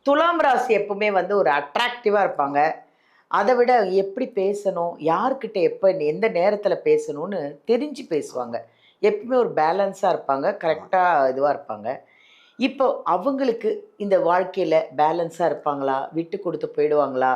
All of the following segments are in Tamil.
துலாம் ராசி எப்பவுமே வந்து ஒரு அட்ராக்டிவா இருப்பாங்க. அதை விட எப்படி பேசணும், யார்கிட்ட எப்ப எந்த நேரத்துல பேசணும்னு தெரிஞ்சு பேசுவாங்க. எப்பவுமே ஒரு பேலன்ஸா இருப்பாங்க. ஆமா. கரெக்ட்டா இதுவா இருப்பாங்க. இப்போ அவங்களுக்கு இந்த வாழ்க்கையில பேலன்ஸா இருப்பாங்களா? விட்டு குடுத்து போயிடுவாங்களா?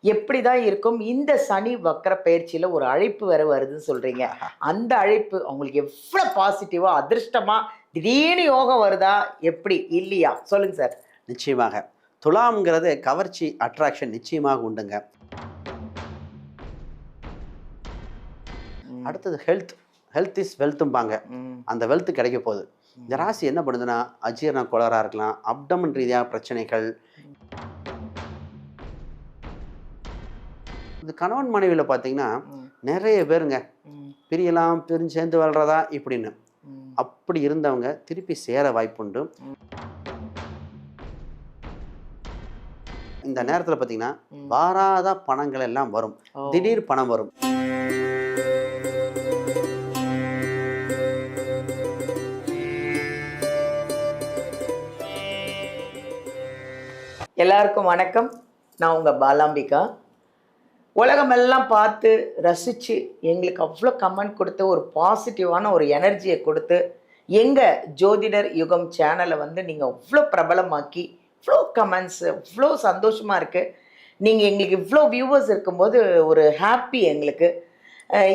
எப்படிதான் இருக்கும்? இந்த சனி வக்ர பெயர்ச்சியில ஒரு அழைப்பு வேற வருதுன்னு சொல்றீங்க. அந்த அழைப்பு அவங்களுக்கு எவ்வளோ பாசிட்டிவா, அதிர்ஷ்டமா, திடீர்னு யோகம் வருதா? எப்படி? இல்லையா? சொல்லுங்க சார். நிச்சயமாக. துலாம்ங்கிறது கவர்ச்சி, அட்ராக்ஷன் நிச்சயமாக உண்டுங்க. ம். அடுத்தது ஹெல்த். Health is வெல்த்தும்பாங்க. ம். அந்த வெல்த் கிடைக்க போகுது. இந்த ராசி என்ன பண்ணுதுன்னா, அஜீரண கோளாறா இருக்கலாம், அப்டமன் ரீதியா பிரச்சனைகள். இது கணவன் மனைவியில பார்த்தீங்கன்னா, ம். நெறைய பேருங்க ம். பிரியலாம், பிரிஞ்சு சேர்ந்து வாழ்றதா இப்படின்னு. ம். அப்படி இருந்தவங்க திருப்பி சேர வாய்ப்புண்டு. இந்த நேரத்துல பார்த்தீங்கன்னா, ம். வாராத பணங்கள் எல்லாம் வரும். ஓ. திடீர் பணம் வரும். எல்லாருக்கும் வணக்கம். நான் உங்க பாலாம்பிகா. உலகமெல்லாம் பார்த்து ரசிச்சு எங்களுக்கு அவ்வளோ கமெண்ட் கொடுத்து ஒரு பாசிட்டிவான ஒரு எனர்ஜியை கொடுத்து எங்க ஜோதிடர் யுகம் சேனலை வந்து நீங்க அவ்வளோ பிரபலமாக்கி இவ்வளோ கமெண்ட்ஸ் இவ்வளோ சந்தோஷமா இருக்கு. நீங்க எங்களுக்கு இவ்வளோ வியூவர்ஸ் இருக்கும்போது ஒரு ஹாப்பி எங்களுக்கு.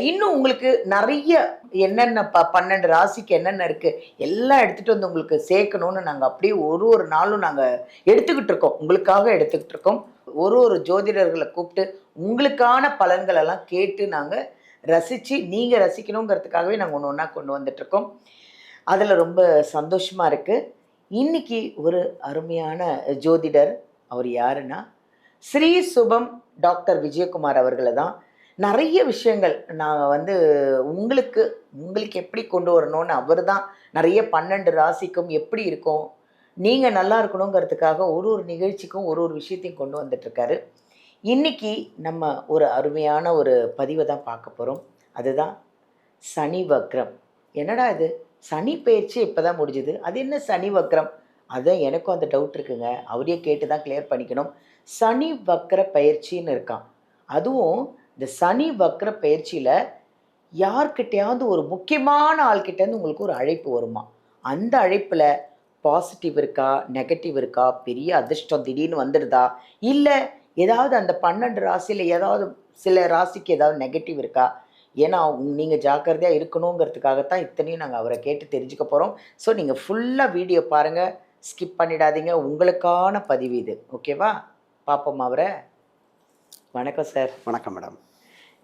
இன்னும் உங்களுக்கு நிறைய என்னென்ன 12 ராசிக்கு என்னென்ன இருக்கு எல்லாம் எடுத்துட்டு வந்து உங்களுக்கு சேர்க்கணும்னு நாங்கள் அப்படியே ஒரு ஒரு நாளும் நாங்கள் எடுத்துக்கிட்டு இருக்கோம், உங்களுக்காக எடுத்துக்கிட்டு இருக்கோம். ஒரு ஒரு ஜோதிடர்களை கூப்பிட்டு உங்களுக்கான பலன்கள் எல்லாம் கேட்டு நாங்கள் ரசித்து நீங்கள் ரசிக்கணுங்கிறதுக்காகவே நாங்கள் ஒன்று ஒன்றா கொண்டு வந்துட்ருக்கோம். அதில் ரொம்ப சந்தோஷமாக இருக்குது. இன்னைக்கு ஒரு அருமையான ஜோதிடர். அவர் யாருன்னா ஸ்ரீ சுபம் டாக்டர் விஜயகுமார் அவர்களை தான் நிறைய விஷயங்கள் நாங்கள் வந்து உங்களுக்கு உங்களுக்கு எப்படி கொண்டு வரணும்னு அவர் தான் நிறைய 12 ராசிக்கும் எப்படி இருக்கும், நீங்கள் நல்லா இருக்கணுங்கிறதுக்காக ஒரு ஒரு நிகழ்ச்சிக்கும் ஒரு ஒரு விஷயத்தையும் கொண்டு வந்துட்டுருக்காரு. இன்னைக்கு நம்ம ஒரு அருமையான ஒரு பதிவை தான் பார்க்க போகிறோம். அதுதான் சனி வக்ரம். என்னடா இது, சனி பயிற்சி இப்போ தான் முடிஞ்சுது, அது என்ன சனி வக்ரம்? அதுதான் எனக்கும் அந்த டவுட் இருக்குங்க. அவரே கேட்டு தான் கிளியர் பண்ணிக்கணும். சனி வக்ர பயிற்சின்னு இருக்கான். அதுவும் இந்த சனி வக்ர பயிற்சியில் யார்கிட்டையாவது ஒரு முக்கியமான ஆள்கிட்டேருந்து உங்களுக்கு ஒரு அழைப்பு வருமா? அந்த அழைப்பில் பாசிட்டிவ் இருக்கா, நெகட்டிவ் இருக்கா, பெரிய அதிர்ஷ்டம் திடீர்னு வந்துடுதா, இல்லை ஏதாவது அந்த 12 ராசியில் ஏதாவது சில ராசிக்கு ஏதாவது நெகட்டிவ் இருக்கா? ஏன்னா நீங்கள் ஜாக்கிரதையாக இருக்கணுங்கிறதுக்காகத்தான் இத்தனையும் நாங்கள் அவரை கேட்டு தெரிஞ்சுக்க போகிறோம். ஸோ நீங்கள் ஃபுல்லாக வீடியோ பாருங்கள், ஸ்கிப் பண்ணிடாதீங்க. உங்களுக்கான பதிவு இது. ஓகேவா? பார்ப்போம் அவரை. வணக்கம் சார். வணக்கம் மேடம்.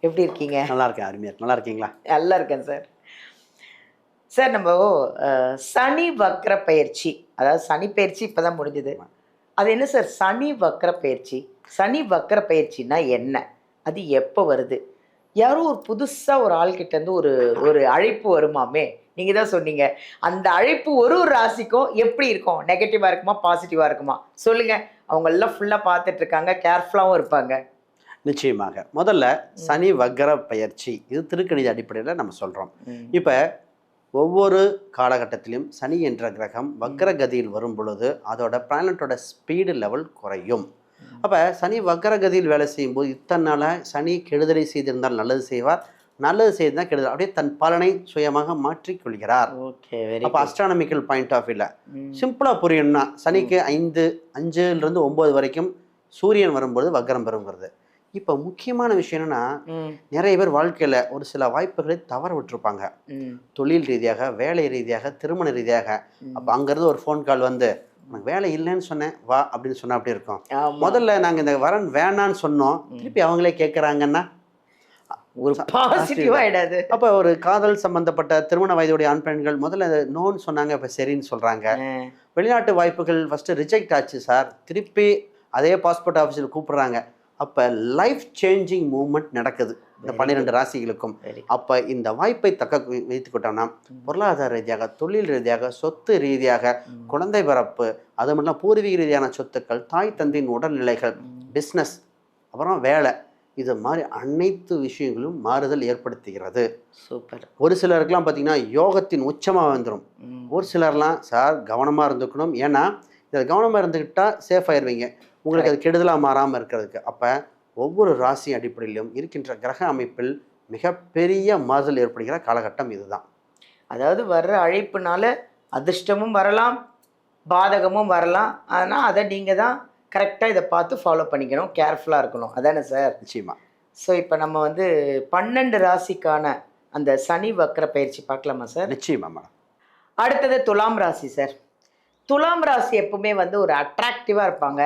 எப்படி இருக்கீங்க? நல்லா இருக்கேன். அருமையா இருக்கு. நல்லா இருக்கீங்களா? நல்லா இருக்கேன் சார். சார் நம்ம சனி வக்ர பயிற்சி, அதாவது சனி பயிற்சி இப்போ தான் முடிஞ்சுது. அது என்ன சார் சனி வக்ர பயிற்சி? சனி வக்ர பயிற்சின்னா என்ன? அது எப்போ வருது? யாரோ ஒரு புதுசாக ஒரு ஆள்கிட்டேருந்து ஒரு ஒரு அழைப்பு வருமாமே. நீங்கள் தான் சொன்னீங்க. அந்த அழைப்பு ஒரு ஒரு ராசிக்கும் எப்படி இருக்கும்? நெகட்டிவாக இருக்குமா, பாசிட்டிவாக இருக்குமா? சொல்லுங்கள். அவங்கெல்லாம் ஃபுல்லாக பார்த்துட்ருக்காங்க, கேர்ஃபுல்லாகவும் இருப்பாங்க. நிச்சயமாக. முதல்ல சனி வக்ர பயிற்சி, இது திருக்கணித அடிப்படையில் நம்ம சொல்கிறோம். இப்போ ஒவ்வொரு காலகட்டத்திலும் சனி என்ற கிரகம் வக்ரகதியில் வரும் பொழுது அதோட பிளானட்டோட ஸ்பீடு லெவல் குறையும். அப்போ சனி வக்ரகதியில் வேலை செய்யும்போது இத்தனை நாளாக சனி கெடுதலை செய்திருந்தால் நல்லது செய்வார், நல்லது செய்திருந்தால் கெடுதல், அப்படியே தன் பலனை சுயமாக மாற்றிக்கொள்கிறார். ஓகே. அப்போ அஸ்ட்ரானமிக்கல் பாயிண்ட் ஆஃப் வியூவில் சிம்பிளாக புரியணும்னா சனிக்கு 5லிருந்து 9 வரைக்கும் சூரியன் வரும்போது வக்ரம் பெறுங்கிறது. இப்போ முக்கியமான விஷயம் என்னன்னா, நிறைய பேர் வாழ்க்கையில் ஒரு சில வாய்ப்புகளை தவற விட்டுருப்பாங்க. தொழில் ரீதியாக, வேலை ரீதியாக, திருமண ரீதியாக. அப்போ அங்கேருந்து ஒரு ஃபோன் கால் வந்து உனக்கு வேலை இல்லைன்னு சொன்னேன் வா அப்படின்னு சொன்னால் அப்படி இருக்கும். முதல்ல நாங்கள் இந்த வரன் வேணான்னு சொன்னோம், திருப்பி அவங்களே கேட்குறாங்கன்னா ஒரு பாசிட்டிவ் ஆயிடாது. அப்போ ஒரு காதல் சம்பந்தப்பட்ட திருமண வயதுடைய ஆண் பெண்கள் முதல்ல நோன்னு சொன்னாங்க, இப்போ சரின்னு சொல்கிறாங்க. வெளிநாட்டு வாய்ப்புகள் ஃபஸ்ட்டு ரிஜெக்ட் ஆச்சு சார், திருப்பி அதே பாஸ்போர்ட் ஆஃபீஸில் கூப்பிட்றாங்க. அப்போ லைஃப் சேஞ்சிங் மூவ்மெண்ட் நடக்குது இந்த 12 ராசிகளுக்கும். அப்போ இந்த வாய்ப்பை தக்க வைத்துக்கிட்டோம்னா பொருளாதார ரீதியாக, தொழில் ரீதியாக, சொத்து ரீதியாக, குழந்தை பிறப்பு, அது மட்டும் பூர்வீக ரீதியான சொத்துக்கள், தாய் தந்தையின் உடல்நிலைகள், பிஸ்னஸ், அப்புறம் வேலை, இது மாதிரி அனைத்து விஷயங்களும் மாறுதல் ஏற்படுத்துகிறது. சூப்பர். ஒரு சிலருக்குலாம் பார்த்தீங்கன்னா யோகத்தின் உச்சமாக வந்துடும். ஒரு சிலர்லாம் சார் கவனமாக இருந்துக்கணும், ஏன்னா இதில் கவனமாக இருந்துக்கிட்டா சேஃப் ஆயிடுவீங்க. உங்களுக்கு அது கெடுதலாக மாறாமல் இருக்கிறதுக்கு. அப்போ ஒவ்வொரு ராசி அடிப்படையிலும் இருக்கின்ற கிரக அமைப்பில் மிகப்பெரிய மாறுதல் ஏற்படுகிற காலகட்டம் இதுதான். அதாவது வர்ற அழைப்புனால அதிர்ஷ்டமும் வரலாம், பாதகமும் வரலாம். ஆனால் அதை நீங்கள் தான் கரெக்டாக இதை பார்த்து ஃபாலோ பண்ணிக்கணும், கேர்ஃபுல்லாக இருக்கணும். அதானே சார்? நிச்சயமா. ஸோ இப்போ நம்ம வந்து 12 ராசிக்கான அந்த சனி வக்ர பயிற்சி பார்க்கலாமா சார்? நிச்சயமா மேடம். அடுத்தது துலாம் ராசி சார். துலாம் ராசி எப்பவுமே வந்து ஒரு அட்ராக்டிவாக இருப்பாங்க.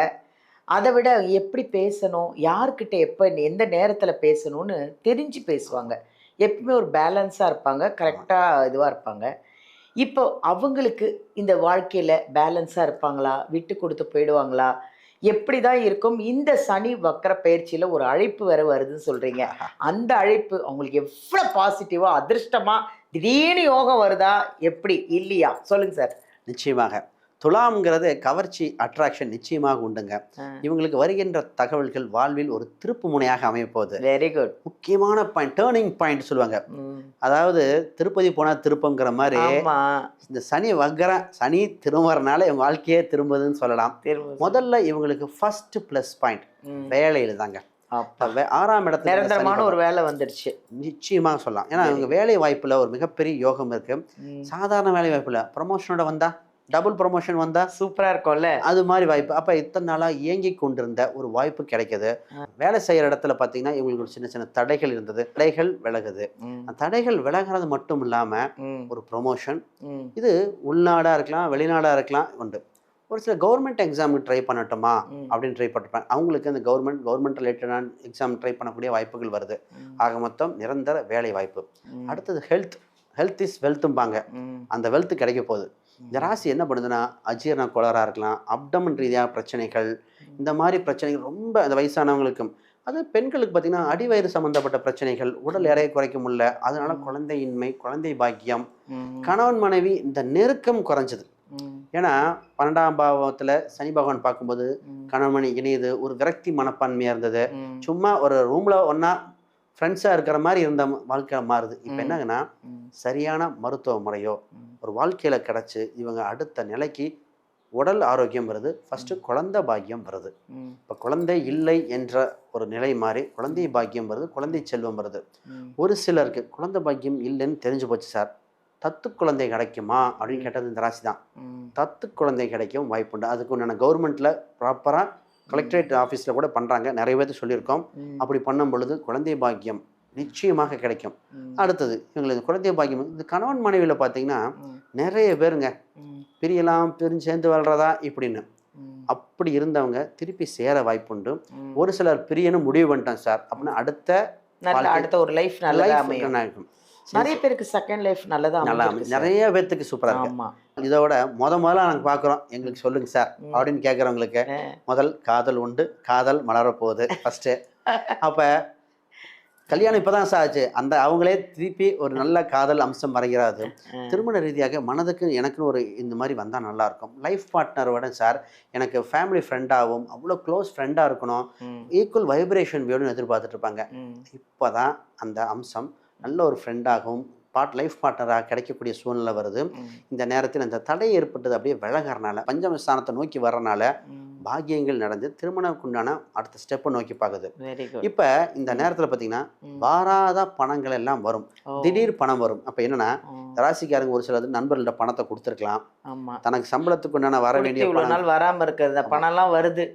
அதை விட எப்படி பேசணும், யார்கிட்ட எப்போ எந்த நேரத்தில் பேசணும்னு தெரிஞ்சு பேசுவாங்க. எப்பவுமே ஒரு பேலன்ஸாக இருப்பாங்க, கரெக்டாக இதுவாக இருப்பாங்க. இப்போ அவங்களுக்கு இந்த வாழ்க்கையில் பேலன்ஸாக இருப்பாங்களா, விட்டு கொடுத்து போயிடுவாங்களா, எப்படி தான் இருக்கும்? இந்த சனி வக்ர பயிற்சியில் ஒரு அழைப்பு வேற வருதுன்னு சொல்கிறீங்க. அந்த அழைப்பு அவங்களுக்கு எவ்வளோ பாசிட்டிவாக அதிர்ஷ்டமாக திடீர்னு யோகம் வருதா, எப்படி இல்லையா சொல்லுங்க சார். நிச்சயமாக துலாம்ங்கிறது கவர்ச்சி, அட்ராக்ஷன் நிச்சயமாக உண்டுங்க. இவங்களுக்கு வருகின்ற தகவல்கள் வாழ்வில் ஒரு திருப்பு முனையாக அமையப்போகுது. Very good. முக்கியமான பாயிண்ட், டேர்னிங் பாயிண்ட் சொல்லுவாங்க. அதாவது திருப்பதி போனால் திருப்பங்கிற மாதிரி இந்த சனி வக்ரம், சனி திரும்புறனால இவங்க வாழ்க்கையே திரும்புதுன்னு சொல்லலாம். முதல்ல இவங்களுக்கு ஃபர்ஸ்ட் ப்ளஸ் பாயிண்ட் வேலையில் தாங்க. 6ஆம் இடத்துல நிரந்தரமான ஒரு வேலை வந்துடுச்சு நிச்சயமாக சொல்லலாம். ஏன்னா இவங்க வேலை வாய்ப்புல ஒரு மிகப்பெரிய யோகம் இருக்கு. சாதாரண வேலை வாய்ப்புல ப்ரமோஷனோட வந்தா, டபுள் ப்ரமோஷன் வந்தா சூப்பரா இருக்கும்ல, அது மாதிரி வாய்ப்பு. அப்ப இத்தனை நாளா இயங்கி கொண்டிருந்த ஒரு வாய்ப்பு கிடைக்குது. வேலை செய்யற இடத்துல பாத்தீங்கன்னா இவங்களுக்கு ஒரு சின்ன சின்ன தடைகள் இருந்தது, தடைகள் விலகுது. தடைகள் விலகிறது மட்டும் இல்லாம ஒரு ப்ரொமோஷன், இது உள்நாடா இருக்கலாம், வெளிநாடா இருக்கலாம் உண்டு. ஒரு சில கவர்மெண்ட் எக்ஸாமுக்கு ட்ரை பண்ணட்டுமா அப்படின்னு ட்ரை பண்ணிருப்பாங்க. அவங்களுக்கு அந்த கவர்மெண்ட் ரிலேட்டடான எக்ஸாம் ட்ரை பண்ணக்கூடிய வாய்ப்புகள் வருது. ஆக மொத்தம் நிரந்தர வேலை வாய்ப்பு. அடுத்தது ஹெல்த் இஸ் வெல்த்தும்பாங்க. அந்த வெல்த் கிடைக்க போகுது. இந்த ராசி என்ன பண்ணுதுன்னா, அஜீரண கோளாறாக இருக்கலாம், அப்டமன் ரீதியாக பிரச்சனைகள், இந்த மாதிரி பிரச்சனைகள் ரொம்ப அந்த வயசானவங்களுக்கும். அது பெண்களுக்கு பார்த்தீங்கன்னா அடிவயிறு சம்மந்தப்பட்ட பிரச்சனைகள், உடல் எடையை குறைக்க முடியல, அதனால குழந்தையின்மை, குழந்தை பாக்கியம், கணவன் மனைவி இந்த நெருக்கம் குறைஞ்சது. ஏன்னா 12ஆம் பாவத்தில் சனி பகவான் பார்க்கும்போது கணவன் இணையுது, ஒரு விரக்தி மனப்பான்மையாக இருந்தது. சும்மா ஒரு ரூமில் ஒன்றா ஃப்ரெண்ட்ஸாக இருக்கிற மாதிரி இருந்த வாழ்க்கை மாறுது. இப்போ என்னங்கன்னா சரியான மருத்துவ முறையோ ஒரு வாழ்க்கையில் கிடச்சி இவங்க அடுத்த நிலைக்கு உடல் ஆரோக்கியம் வருது. ஃபஸ்ட்டு குழந்தை பாக்கியம் வருது. இப்போ குழந்தை இல்லை என்ற ஒரு நிலை மாறி குழந்தை பாக்கியம் வருது, குழந்தை செல்வம் வருது. ஒரு சிலருக்கு குழந்தை பாக்கியம் இல்லைன்னு தெரிஞ்சு போச்சு சார், தத்து குழந்தை கிடைக்குமா அப்படின்னு கேட்டது இந்த ராசி தான். தத்து குழந்தை கிடைக்கும் வாய்ப்புண்டு. அதுக்கு உண்டான கவர்மெண்ட்டில் ப்ராப்பராக கலெக்டரேட் ஆஃபீஸில் கூட பண்ணுறாங்க, நிறைய பேருக்கு சொல்லியிருக்கோம். அப்படி பண்ணும் பொழுது குழந்தை பாக்கியம் நிச்சயமாக கிடைக்கும். அடுத்தது இவங்களுக்கு குழந்தை பாக்கியம், இந்த கணவன் மனைவியில் பார்த்தீங்கன்னா நிறைய பேருங்க பிரியலாம், பிரிஞ்சு சேர்ந்து வாழ்றதா இப்படின்னு. அப்படி இருந்தவங்க திருப்பி சேர வாய்ப்புண்டு. ஒரு சிலர் பிரியனும் முடிவு பண்ணிட்டோம் சார் அப்படின்னா அடுத்த ஒரு லைஃப் நல்லதா அமையும். நிறைய பேருக்கு செகண்ட் லைஃப் நல்லதா நிறைய பேர்த்துக்கு சூப்பராக இருக்கு. இதோட முதல்ல நாங்கள் பார்க்குறோம், எங்களுக்கு சொல்லுங்க சார் அப்படின்னு கேட்குறவங்களுக்கு முதல் காதல் உண்டு, காதல் மலரப்போகுது ஃபர்ஸ்ட்டு. அப்போ கல்யாணம் இப்போதான் சார் ஆச்சு, அந்த அவங்களே திருப்பி ஒரு நல்ல காதல் அம்சம் வரைகிறாது. திருமண ரீதியாக மனதுக்கு எனக்குன்னு ஒரு இந்த மாதிரி வந்தால் நல்லாயிருக்கும். லைஃப் பார்ட்னரோட சார் எனக்கு ஃபேமிலி ஃப்ரெண்டாகவும் அவ்வளோ க்ளோஸ் ஃப்ரெண்டாக இருக்கணும், ஈக்குவல் வைப்ரேஷன் வேணும்னு எதிர்பார்த்துட்டு இருப்பாங்க. இப்போ தான் அந்த அம்சம் நல்ல ஒரு ஃப்ரெண்டாகவும் லைஃப் பார்ட்னராக கிடைக்கக்கூடிய சூழ்நிலை வருது. இந்த நேரத்தில் இந்த தடை ஏற்பட்டது அப்படியே விலகிறனால, பஞ்சமஸ்தானத்தை நோக்கி வர்றனால பாக்கியங்கள் நடந்து திருமணக்குண்டான அடுத்த ஸ்டெப்பை நோக்கி பார்க்குது. இப்போ இந்த நேரத்தில் பார்த்தீங்கன்னா வாராத பணங்கள் எல்லாம் வரும், திடீர் பணம் வரும். அப்போ என்னன்னா ராசிக்காரங்க ஒரு சிலர் நண்பர்கள்ட்ட பணத்தை கொடுத்துருக்கலாம், தனக்கு சம்பளத்துக்கு உண்டான வர வேண்டிய நாள் வராமல் இருக்கிறது பணம்லாம் வருது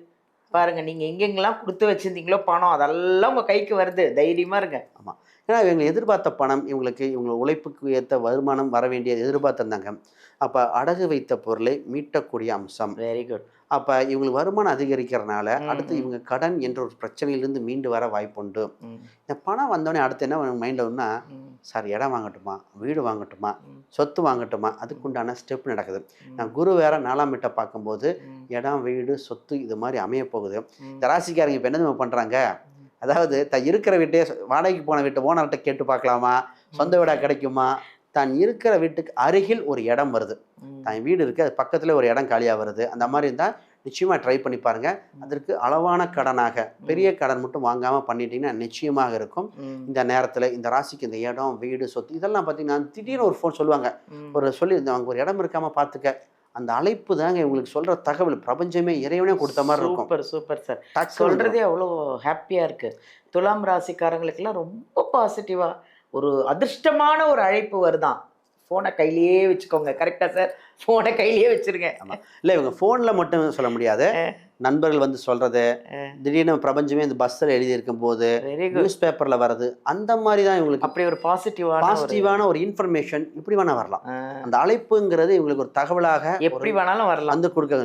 பாருங்க. நீங்கள் எங்கெங்கெல்லாம் கொடுத்து வச்சுருந்தீங்களோ பணம் அதெல்லாம் உங்கள் கைக்கு வருது, தைரியமாக இருங்க. ஆமாம், ஏன்னா இவங்க எதிர்பார்த்த பணம், இவங்க உழைப்புக்கு ஏற்ற வருமானம் வர வேண்டியது எதிர்பார்த்துருந்தாங்க. அப்போ அடகு வைத்த பொருளை மீட்டக்கூடிய அம்சம். Very good. அப்போ இவங்களுக்கு வருமானம் அதிகரிக்கிறதுனால அடுத்து இவங்க கடன் என்ற ஒரு பிரச்சனையிலிருந்து மீண்டு வர வாய்ப்புண்டு. இந்த பணம் வந்தோடனே அடுத்து என்ன மைண்டில் ஒன்றா, சார் இடம் வாங்கட்டுமா, வீடு வாங்கட்டுமா, சொத்து வாங்கட்டுமா, அதுக்குண்டான ஸ்டெப் நடக்குது. நான் குரு வேற 4ஆம் வீட்டை பார்க்கும்போது இடம், வீடு, சொத்து இது மாதிரி அமைய போகுது. இந்த ராசிக்காரங்க இப்போ என்ன பண்ணுறாங்க, அதாவது இருக்கிற வீட்டே வாடகைக்கு போன வீட்டை ஓனர்கிட்ட கேட்டு பார்க்கலாமா, சொந்த வீடாக கிடைக்குமா, தான் இருக்கிற வீட்டுக்கு அருகில் ஒரு இடம் வருது, தான் வீடு இருக்குது அது பக்கத்தில் ஒரு இடம் காலியாக வருது. அந்த மாதிரி இருந்தால் நிச்சயமாக ட்ரை பண்ணி பாருங்கள். அதற்கு அளவான கடனாக, பெரிய கடன் மட்டும் வாங்காமல் பண்ணிட்டீங்கன்னா நிச்சயமாக இருக்கும். இந்த நேரத்தில் இந்த ராசிக்கு இந்த இடம், வீடு, சொத்து இதெல்லாம் பார்த்தீங்கன்னா திடீர்னு ஒரு ஃபோன் சொல்லுவாங்க, ஒரு சொல்லி அவங்க ஒரு இடம் இருக்காமல் பார்த்துக்க, அந்த அழைப்பு தாங்க இவங்களுக்கு சொல்ற தகவல் பிரபஞ்சமே இறைவனே கொடுத்த மாதிரி இருக்கும். Super super sir. டக்குனு சொல்றதே அவ்வளோ ஹாப்பியா இருக்கு. துலாம் ராசிக்காரங்களுக்கெல்லாம் ரொம்ப பாசிட்டிவா ஒரு அதிர்ஷ்டமான ஒரு அழைப்பு வருதாம். ஃபோனை கையிலேயே வச்சுக்கோங்க. கரெக்டா சார்? ஃபோனை கையிலேயே வச்சிருங்க. ஆமா. இல்ல இவங்க ஃபோன்ல மட்டும் சொல்ல முடியாது. நண்பர்கள் வந்து சொல்றது, திடீர்னு பிரபஞ்சமே இந்த பஸ்ஸில் எழுதி இருக்கும் போது, வெரி குட். நியூஸ் பேப்பர்ல வருது, அந்த மாதிரி தான் இவங்களுக்கு அப்படி ஒரு பாசிட்டிவான ஒரு இன்ஃபர்மேஷன் இப்படி வேணா வரலாம். அந்த அழைப்புங்கிறது இவங்களுக்கு ஒரு தகவலாக எப்படி வேணாலும் வரலாம். வந்து கொடுக்க.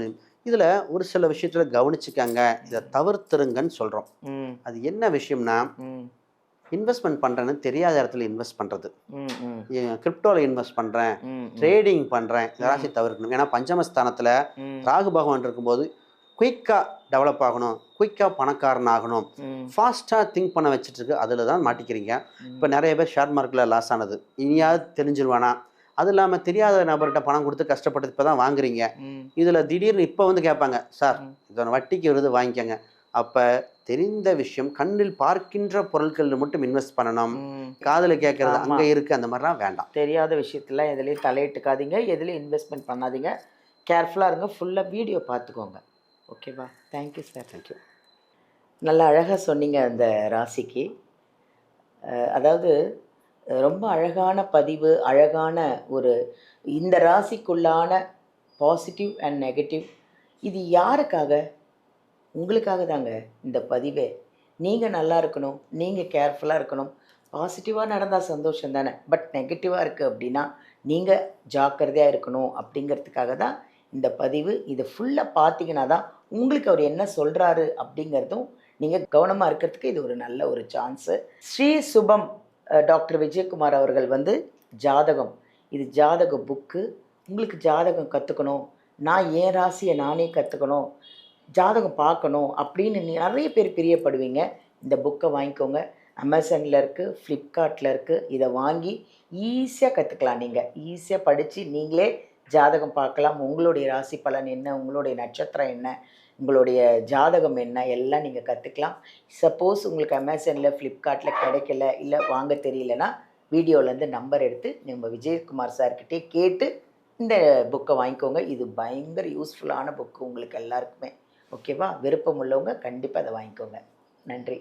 இதுல ஒரு சில விஷயத்துல கவனிச்சுக்காங்க, இதை தவிர்த்துருங்கன்னு சொல்றோம். அது என்ன விஷயம்னா, இன்வெஸ்ட்மெண்ட் பண்றேன்னு தெரியாத இடத்துல இன்வெஸ்ட் பண்றது, கிரிப்டோல இன்வெஸ்ட் பண்றேன், ட்ரேடிங் பண்றேன், இதெல்லாம் தவிர்க்கணும். ஏன்னா பஞ்சமஸ்தானத்துல ராகு பகவான் இருக்கும்போது குயிக்கா டெவலப் ஆகணும், குயிக்கா பணக்காரன் ஆகணும், ஃபாஸ்டா திங்க் பண்ண வச்சுட்டு இருக்கு. அதுல தான் மாட்டிக்கிறீங்க. இப்போ நிறைய பேர் ஷேர் மார்க்கெட்ல லாஸ் ஆனது இனியாவது தெரிஞ்சிருவானா. அது இல்லாம தெரியாத நபர்கிட்ட பணம் கொடுத்து கஷ்டப்பட்டு இப்பதான் வாங்குறீங்க. இதுல திடீர்னு இப்போ வந்து கேட்பாங்க, சார் இதோட வட்டிக்கு வருது வாங்கிக்கோங்க. அப்ப தெரிந்த விஷயம், கண்ணில் பார்க்கின்ற பொருட்கள் மட்டும் இன்வெஸ்ட் பண்ணணும். காதுல கேட்கறது அங்க இருக்கு, அந்த மாதிரிலாம் வேண்டாம். தெரியாத விஷயத்துல எதுலையும் தலையிட்டுக்காதீங்க, எதுலையும் இன்வெஸ்ட்மெண்ட் பண்ணாதீங்க. கேர்ஃபுல்லாக இருங்க. ஃபுல்லாக வீடியோ பார்த்துக்கோங்க. ஓகேவா? Thank you sir. தேங்க்யூ. நல்லா அழகாக சொன்னீங்க அந்த ராசிக்கு. அதாவது ரொம்ப அழகான பதிவு, அழகான ஒரு இந்த ராசிக்குள்ளான பாசிட்டிவ் அண்ட் நெகட்டிவ். இது யாருக்காக? உங்களுக்காக தாங்க இந்த பதிவே. நீங்கள் நல்லா இருக்கணும், நீங்கள் கேர்ஃபுல்லாக இருக்கணும். பாசிட்டிவாக நடந்தால் சந்தோஷம் தானே. பட் நெகட்டிவாக இருக்குது அப்படின்னா நீங்கள் ஜாக்கிரதையாக இருக்கணும் அப்படிங்கிறதுக்காக தான் இந்த பதிவு. இது ஃபுல்லாக பார்த்தீங்கன்னா தான் உங்களுக்கு அவர் என்ன சொல்கிறாரு அப்படிங்கிறதும் நீங்கள் கவனமாக இருக்கிறதுக்கு இது ஒரு நல்ல ஒரு சான்ஸு. ஸ்ரீ சுபம் டாக்டர் விஜயகுமார் அவர்கள் வந்து ஜாதகம், இது ஜாதக புக்கு. உங்களுக்கு ஜாதகம் கற்றுக்கணும், நான் என் ராசியை நானே கற்றுக்கணும், ஜாதகம் பார்க்கணும் அப்படின்னு நிறைய பேர் பிரியப்படுவீங்க. இந்த புக்கை வாங்கிக்கோங்க. அமேசானில் இருக்குது, ஃப்ளிப்கார்ட்டில் இருக்குது. இதை வாங்கி ஈஸியாக கற்றுக்கலாம். நீங்கள் ஈஸியாக படித்து நீங்களே ஜாதகம் பார்க்கலாம். உங்களுடைய ராசி பலன் என்ன, உங்களுடைய நட்சத்திரம் என்ன, உங்களுடைய ஜாதகம் என்ன, எல்லாம் நீங்கள் கற்றுக்கலாம். சப்போஸ் உங்களுக்கு அமேசானில் ஃப்ளிப்கார்ட்டில் கிடைக்கல, இல்லை வாங்க தெரியலனா வீடியோலேருந்து நம்பர் எடுத்து நம்ம விஜயகுமார் சார்கிட்டே கேட்டு இந்த புக்கை வாங்கிக்கோங்க. இது பயங்கர யூஸ்ஃபுல்லான புக்கு உங்களுக்கு எல்லாருக்குமே. ஓகேவா? விருப்பம் உள்ளவங்க கண்டிப்பாக அதை வாங்கிக்கோங்க. நன்றி.